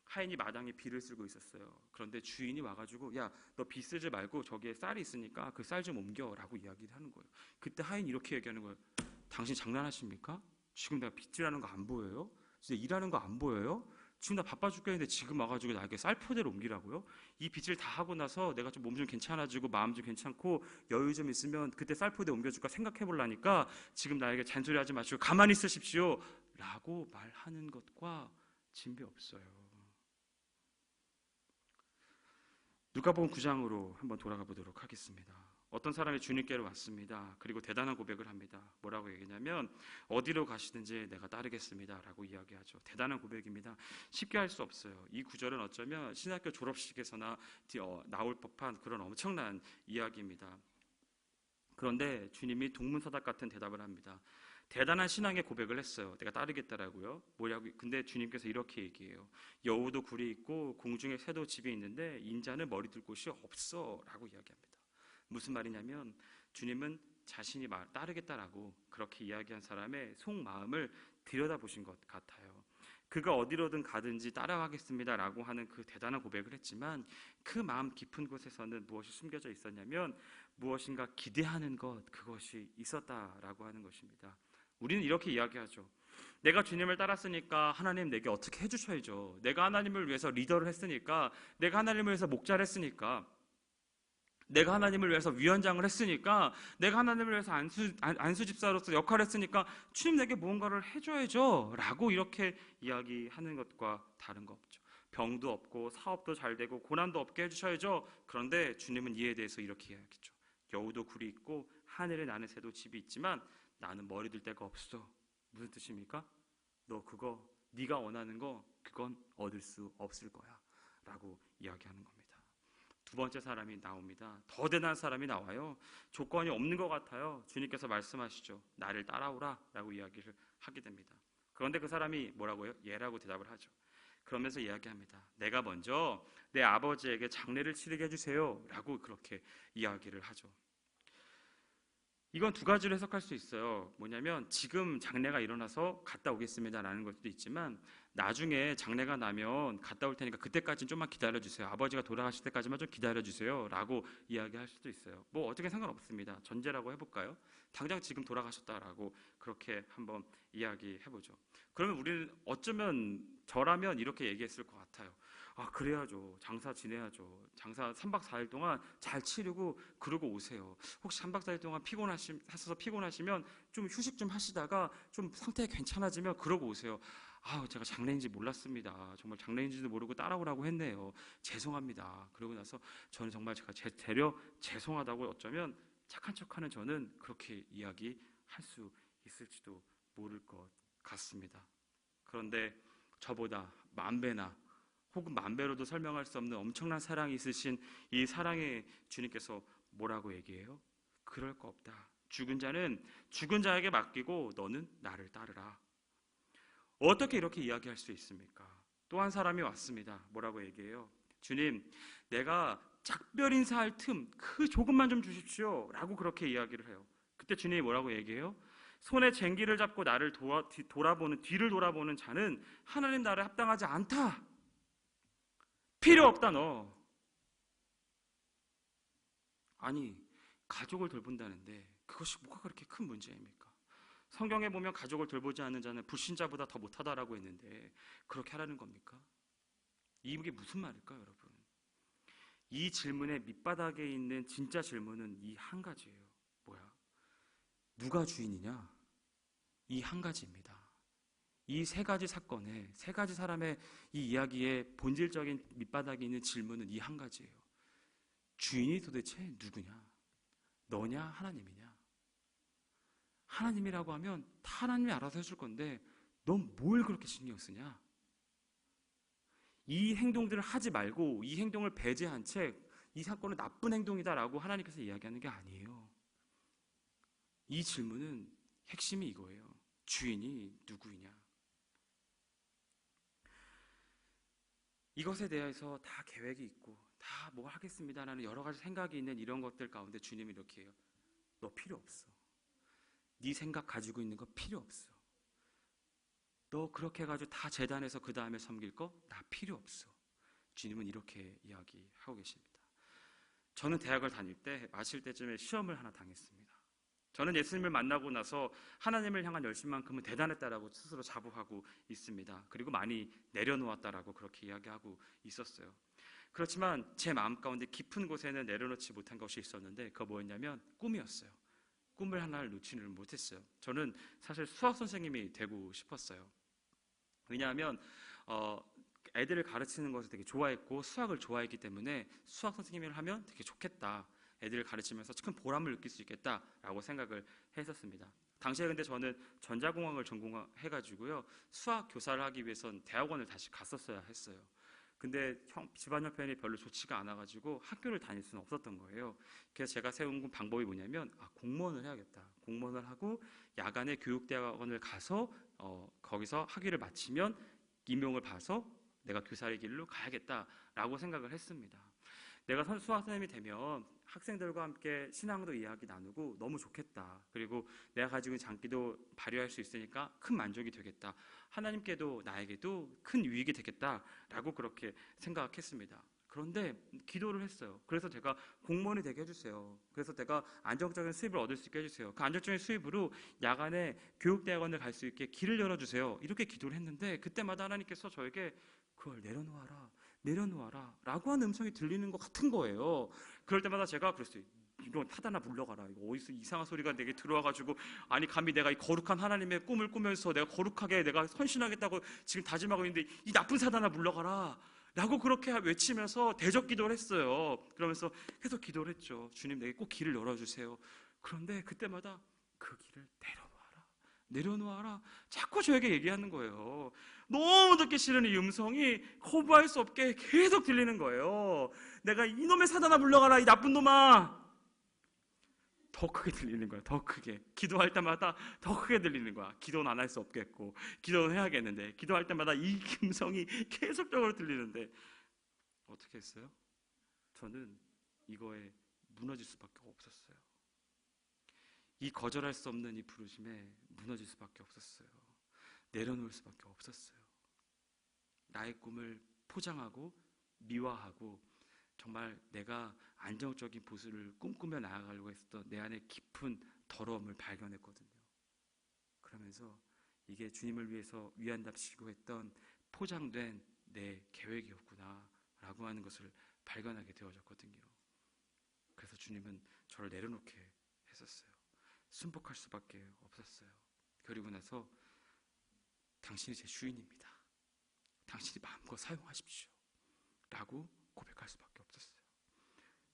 하인이 마당에 비를 쓸고 있었어요. 그런데 주인이 와가지고 야, 너 비 쓰지 말고 저기에 쌀이 있으니까 그 쌀 좀 옮겨 라고 이야기를 하는 거예요. 그때 하인이 이렇게 얘기하는 거예요. 당신 장난하십니까? 지금 내가 빗질하는 거 안 보여요? 진짜 일하는 거 안 보여요? 지금 나 바빠 죽겠는데 지금 와가지고 나에게 쌀포대를 옮기라고요? 이 빚을 다 하고 나서 내가 좀 몸 좀 괜찮아지고 마음 좀 괜찮고 여유 좀 있으면 그때 쌀포대 옮겨줄까 생각해보려니까 지금 나에게 잔소리하지 마시고 가만히 있으십시오 라고 말하는 것과 진배 없어요. 누가복음 9장으로 한번 돌아가 보도록 하겠습니다. 어떤 사람이 주님께로 왔습니다. 그리고 대단한 고백을 합니다. 뭐라고 얘기냐면 어디로 가시든지 내가 따르겠습니다 라고 이야기하죠. 대단한 고백입니다. 쉽게 할 수 없어요. 이 구절은 어쩌면 신학교 졸업식에서나 나올 법한 그런 엄청난 이야기입니다. 그런데 주님이 동문서답 같은 대답을 합니다. 대단한 신앙의 고백을 했어요. 내가 따르겠다라고요. 뭐냐고? 근데 주님께서 이렇게 얘기해요. 여우도 굴이 있고 공중에 새도 집이 있는데 인자는 머리 둘 곳이 없어 라고 이야기합니다. 무슨 말이냐면 주님은 자신이 따르겠다라고 그렇게 이야기한 사람의 속마음을 들여다보신 것 같아요. 그가 어디로든 가든지 따라가겠습니다 라고 하는 그 대단한 고백을 했지만 그 마음 깊은 곳에서는 무엇이 숨겨져 있었냐면 무엇인가 기대하는 것, 그것이 있었다라고 하는 것입니다. 우리는 이렇게 이야기하죠. 내가 주님을 따랐으니까 하나님 내게 어떻게 해주셔야죠. 내가 하나님을 위해서 리더를 했으니까, 내가 하나님을 위해서 목자를 했으니까, 내가 하나님을 위해서 위원장을 했으니까, 내가 하나님을 위해서 안수집사로서 역할을 했으니까 주님 내게 무언가를 해줘야죠 라고 이렇게 이야기하는 것과 다른 거 없죠. 병도 없고 사업도 잘 되고 고난도 없게 해주셔야죠. 그런데 주님은 이에 대해서 이렇게 이야기했죠. 여우도 굴이 있고 하늘에 나는 새도 집이 있지만 나는 머리 둘 데가 없어. 무슨 뜻입니까? 너 그거 네가 원하는 거 그건 얻을 수 없을 거야. 라고 이야기하는 겁니다. 두 번째 사람이 나옵니다. 더 대단한 사람이 나와요. 조건이 없는 것 같아요. 주님께서 말씀하시죠. 나를 따라오라 라고 이야기를 하게 됩니다. 그런데 그 사람이 뭐라고요? 예라고 대답을 하죠. 그러면서 이야기합니다. 내가 먼저 내 아버지에게 장례를 치르게 해주세요 라고 그렇게 이야기를 하죠. 이건 두 가지로 해석할 수 있어요. 뭐냐면 지금 장례가 일어나서 갔다 오겠습니다 라는 것도 있지만, 나중에 장례가 나면 갔다 올 테니까 그때까지는 좀만 기다려주세요, 아버지가 돌아가실 때까지만 좀 기다려주세요 라고 이야기할 수도 있어요. 뭐 어떻게 상관없습니다. 전제라고 해볼까요? 당장 지금 돌아가셨다라고 그렇게 한번 이야기해보죠. 그러면 우리는 어쩌면 저라면 이렇게 얘기했을 것 같아요. 아, 그래야죠. 장사 지내야죠. 장사 3박 4일 동안 잘 치르고 그러고 오세요. 혹시 3박 4일 동안 하셔서 피곤하시면 좀 휴식 좀 하시다가 좀 상태가 괜찮아지면 그러고 오세요. 아, 제가 장례인지 몰랐습니다. 정말 장례인지도 모르고 따라오라고 했네요. 죄송합니다. 그러고 나서 저는 정말 제가 되려 죄송하다고 어쩌면 착한 척하는 저는 그렇게 이야기할 수 있을지도 모를 것 같습니다. 그런데 저보다 만 배나 혹은 만 배로도 설명할 수 없는 엄청난 사랑이 있으신 이 사랑의 주님께서 뭐라고 얘기해요? 그럴 거 없다. 죽은 자는 죽은 자에게 맡기고 너는 나를 따르라. 어떻게 이렇게 이야기할 수 있습니까? 또 한 사람이 왔습니다. 뭐라고 얘기해요? 주님, 내가 작별 인사할 틈 그 조금만 좀 주십시오 라고 그렇게 이야기를 해요. 그때 주님이 뭐라고 얘기해요? 손에 쟁기를 잡고 나를 뒤를 돌아보는 자는 하나님 나라에 합당하지 않다. 필요 없다 너. 아니, 가족을 돌본다는데 그것이 뭐가 그렇게 큰 문제입니까? 성경에 보면 가족을 돌보지 않는 자는 불신자보다 더 못하다라고 했는데 그렇게 하라는 겁니까? 이게 무슨 말일까요, 여러분? 이 질문의 밑바닥에 있는 진짜 질문은 이 한 가지예요. 뭐야? 누가 주인이냐? 이 한 가지입니다. 이 세 가지 사건의 세 가지 사람의 이 이야기의 본질적인 밑바닥에 있는 질문은 이 한 가지예요. 주인이 도대체 누구냐? 너냐? 하나님이냐? 하나님이라고 하면 다 하나님이 알아서 해줄 건데 넌 뭘 그렇게 신경 쓰냐? 이 행동들을 하지 말고 이 행동을 배제한 채 이 사건은 나쁜 행동이다라고 하나님께서 이야기하는 게 아니에요. 이 질문은 핵심이 이거예요. 주인이 누구이냐? 이것에 대해서 다 계획이 있고 다 뭐 하겠습니다라는 여러 가지 생각이 있는 이런 것들 가운데 주님이 이렇게 해요. 너 필요 없어. 네 생각 가지고 있는 거 필요 없어. 너 그렇게 해가지고 다 재단해서 그 다음에 섬길 거 나 필요 없어. 주님은 이렇게 이야기하고 계십니다. 저는 대학을 다닐 때 마칠 때쯤에 시험을 하나 당했습니다. 저는 예수님을 만나고 나서 하나님을 향한 열심만큼은 대단했다라고 스스로 자부하고 있습니다. 그리고 많이 내려놓았다라고 그렇게 이야기하고 있었어요. 그렇지만 제 마음 가운데 깊은 곳에는 내려놓지 못한 것이 있었는데 그거 뭐였냐면 꿈이었어요. 꿈을 하나를 놓지를 못했어요. 저는 사실 수학 선생님이 되고 싶었어요. 왜냐하면 애들을 가르치는 것을 되게 좋아했고 수학을 좋아했기 때문에 수학 선생님을 하면 되게 좋겠다. 애들을 가르치면서 큰 보람을 느낄 수 있겠다라고 생각을 했었습니다. 당시에 근데 저는 전자공학을 전공해가지고요. 수학 교사를 하기 위해선 대학원을 다시 갔었어야 했어요. 근데 집안 형편이 별로 좋지가 않아가지고 학교를 다닐 수는 없었던 거예요. 그래서 제가 세운 방법이 뭐냐면 공무원을 해야겠다. 공무원을 하고 야간에 교육대학원을 가서 거기서 학위를 마치면 임용을 봐서 내가 교사의 길로 가야겠다라고 생각을 했습니다. 내가 수학 선생님이 되면 학생들과 함께 신앙도 이야기 나누고 너무 좋겠다. 그리고 내가 가지고 있는 장기도 발휘할 수 있으니까 큰 만족이 되겠다. 하나님께도 나에게도 큰 유익이 되겠다라고 그렇게 생각했습니다. 그런데 기도를 했어요. 그래서 제가 공무원이 되게 해주세요. 그래서 내가 안정적인 수입을 얻을 수 있게 해주세요. 그 안정적인 수입으로 야간에 교육대학원을 갈 수 있게 길을 열어주세요. 이렇게 기도를 했는데 그때마다 하나님께서 저에게 그걸 내려놓아라 라고 하는 음성이 들리는 것 같은 거예요. 그럴 때마다 제가 그랬어요. 이거 타다나 물러가라. 이거 어디서 이상한 소리가 내게 들어와가지고 아니 감히 내가 이 거룩한 하나님의 꿈을 꾸면서 내가 거룩하게 내가 헌신하겠다고 지금 다짐하고 있는데 이 나쁜 사단아 물러가라 라고 그렇게 외치면서 대적 기도를 했어요. 그러면서 계속 기도를 했죠. 주님 내게 꼭 길을 열어주세요. 그런데 그때마다 그 길을 내려놓아라. 자꾸 저에게 얘기하는 거예요. 너무 듣기 싫은 이 음성이 거부할 수 없게 계속 들리는 거예요. 내가 이놈의 사단아 물러가라, 이 나쁜 놈아. 더 크게 들리는 거야. 더 크게. 기도할 때마다 더 크게 들리는 거야. 기도는 안 할 수 없겠고 기도는 해야겠는데, 기도할 때마다 이 음성이 계속적으로 들리는데 어떻게 했어요? 저는 이거에 무너질 수밖에 없었어요. 이 거절할 수 없는 이 부르심에 무너질 수밖에 없었어요. 내려놓을 수밖에 없었어요. 나의 꿈을 포장하고 미화하고 정말 내가 안정적인 보수를 꿈꾸며 나아가려고 했었던 내 안에 깊은 더러움을 발견했거든요. 그러면서 이게 주님을 위해서 위안답시고 했던 포장된 내 계획이었구나 라고 하는 것을 발견하게 되어졌거든요. 그래서 주님은 저를 내려놓게 했었어요. 순복할 수밖에 없었어요. 그리고 나서 당신이 제 주인입니다. 당신이 마음껏 사용하십시오 라고 고백할 수밖에 없었어요.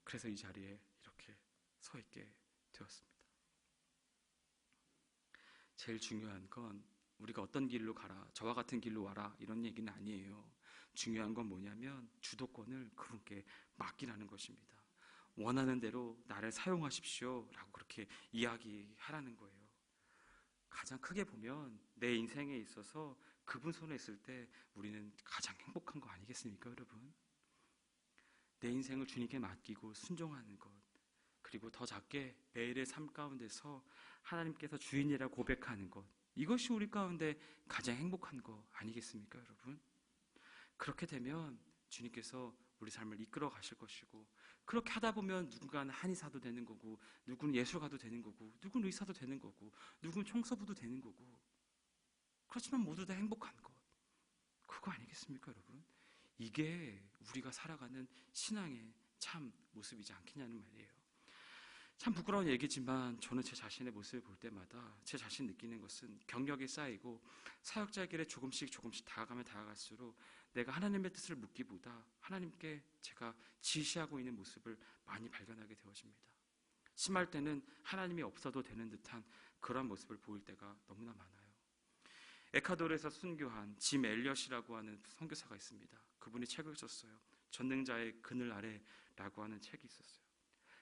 그래서 이 자리에 이렇게 서 있게 되었습니다. 제일 중요한 건 우리가 어떤 길로 가라, 저와 같은 길로 와라 이런 얘기는 아니에요. 중요한 건 뭐냐면 주도권을 그분께 맡기라는 것입니다. 원하는 대로 나를 사용하십시오 라고 그렇게 이야기하라는 거예요. 가장 크게 보면 내 인생에 있어서 그분 손에 있을 때 우리는 가장 행복한 거 아니겠습니까, 여러분? 내 인생을 주님께 맡기고 순종하는 것, 그리고 더 작게 매일의 삶 가운데서 하나님께서 주인이라 고백하는 것, 이것이 우리 가운데 가장 행복한 거 아니겠습니까, 여러분? 그렇게 되면 주님께서 우리 삶을 이끌어 가실 것이고, 그렇게 하다 보면 누군가는 한의사도 되는 거고, 누구는 예술가도 되는 거고, 누구는 의사도 되는 거고, 누구는 청소부도 되는 거고, 그렇지만 모두 다 행복한 것, 그거 아니겠습니까, 여러분? 이게 우리가 살아가는 신앙의 참 모습이지 않겠냐는 말이에요. 참 부끄러운 얘기지만 저는 제 자신의 모습을 볼 때마다 제 자신 느끼는 것은 경력이 쌓이고 사역자의 길에 조금씩 다가가면 다가갈수록 내가 하나님의 뜻을 묻기보다 하나님께 제가 지시하고 있는 모습을 많이 발견하게 되어집니다. 심할 때는 하나님이 없어도 되는 듯한 그런 모습을 보일 때가 너무나 많아요. 에콰도르에서 순교한 짐 엘리엇이라고 하는 선교사가 있습니다. 그분이 책을 썼어요. 전능자의 그늘 아래라고 하는 책이 있었어요.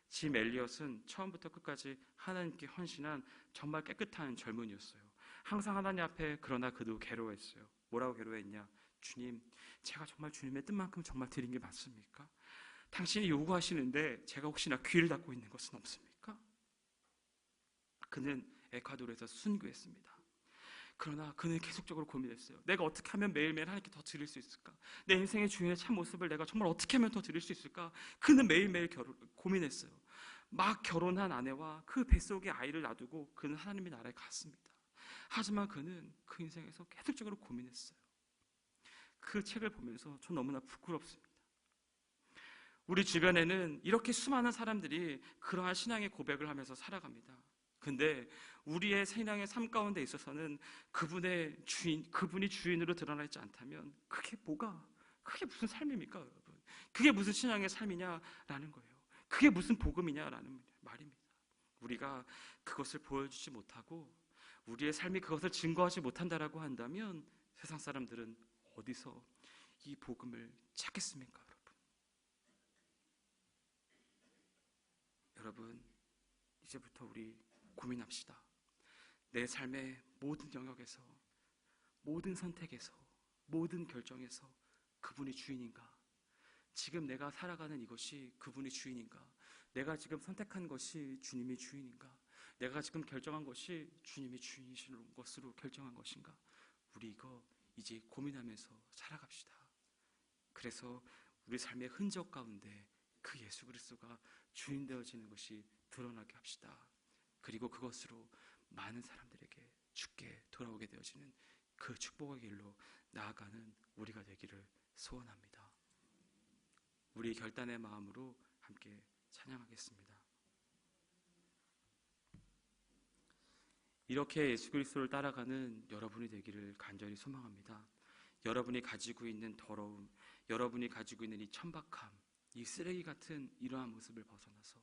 짐 엘리엇은 처음부터 끝까지 하나님께 헌신한 정말 깨끗한 젊은이였어요. 항상 하나님 앞에, 그러나 그도 괴로워했어요. 뭐라고 괴로워했냐? 주님, 제가 정말 주님의 뜻만큼 정말 드린 게 맞습니까? 당신이 요구하시는데 제가 혹시나 귀를 닫고 있는 것은 없습니까? 그는 에콰도르에서 순교했습니다. 그러나 그는 계속적으로 고민했어요. 내가 어떻게 하면 매일매일 하나님께 더 드릴 수 있을까? 내 인생의 주인의 참 모습을 내가 정말 어떻게 하면 더 드릴 수 있을까? 그는 매일매일 고민했어요. 막 결혼한 아내와 그 뱃속에 아이를 놔두고 그는 하나님의 나라에 갔습니다. 하지만 그는 그 인생에서 계속적으로 고민했어요. 그 책을 보면서 전 너무나 부끄럽습니다. 우리 주변에는 이렇게 수많은 사람들이 그러한 신앙의 고백을 하면서 살아갑니다. 근데 우리의 신앙의 삶 가운데 있어서는 그분이 주인으로 드러나 있지 않다면 그게 무슨 삶입니까, 여러분? 그게 무슨 신앙의 삶이냐라는 거예요. 그게 무슨 복음이냐라는 말입니다. 우리가 그것을 보여주지 못하고 우리의 삶이 그것을 증거하지 못한다라고 한다면 세상 사람들은 어디서 이 복음을 찾겠습니까, 여러분? 여러분, 이제부터 우리 고민합시다. 내 삶의 모든 영역에서, 모든 선택에서, 모든 결정에서 그분이 주인인가? 지금 내가 살아가는 이것이 그분이 주인인가? 내가 지금 선택한 것이 주님이 주인인가? 내가 지금 결정한 것이 주님이 주인이신 것으로 결정한 것인가? 우리 이거 이제 고민하면서 살아갑시다. 그래서 우리 삶의 흔적 가운데 그 예수 그리스도가 주인 되어지는 것이 드러나게 합시다. 그리고 그것으로 많은 사람들에게 주께 돌아오게 되어지는 그 축복의 길로 나아가는 우리가 되기를 소원합니다. 우리 결단의 마음으로 함께 찬양하겠습니다. 이렇게 예수 그리스도를 따라가는 여러분이 되기를 간절히 소망합니다. 여러분이 가지고 있는 더러움, 여러분이 가지고 있는 이 천박함, 이 쓰레기 같은 이러한 모습을 벗어나서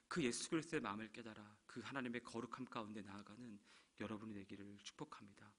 그 예수 그리스도의 마음을 깨달아 그 하나님의 거룩함 가운데 나아가는 여러분이 되기를 축복합니다.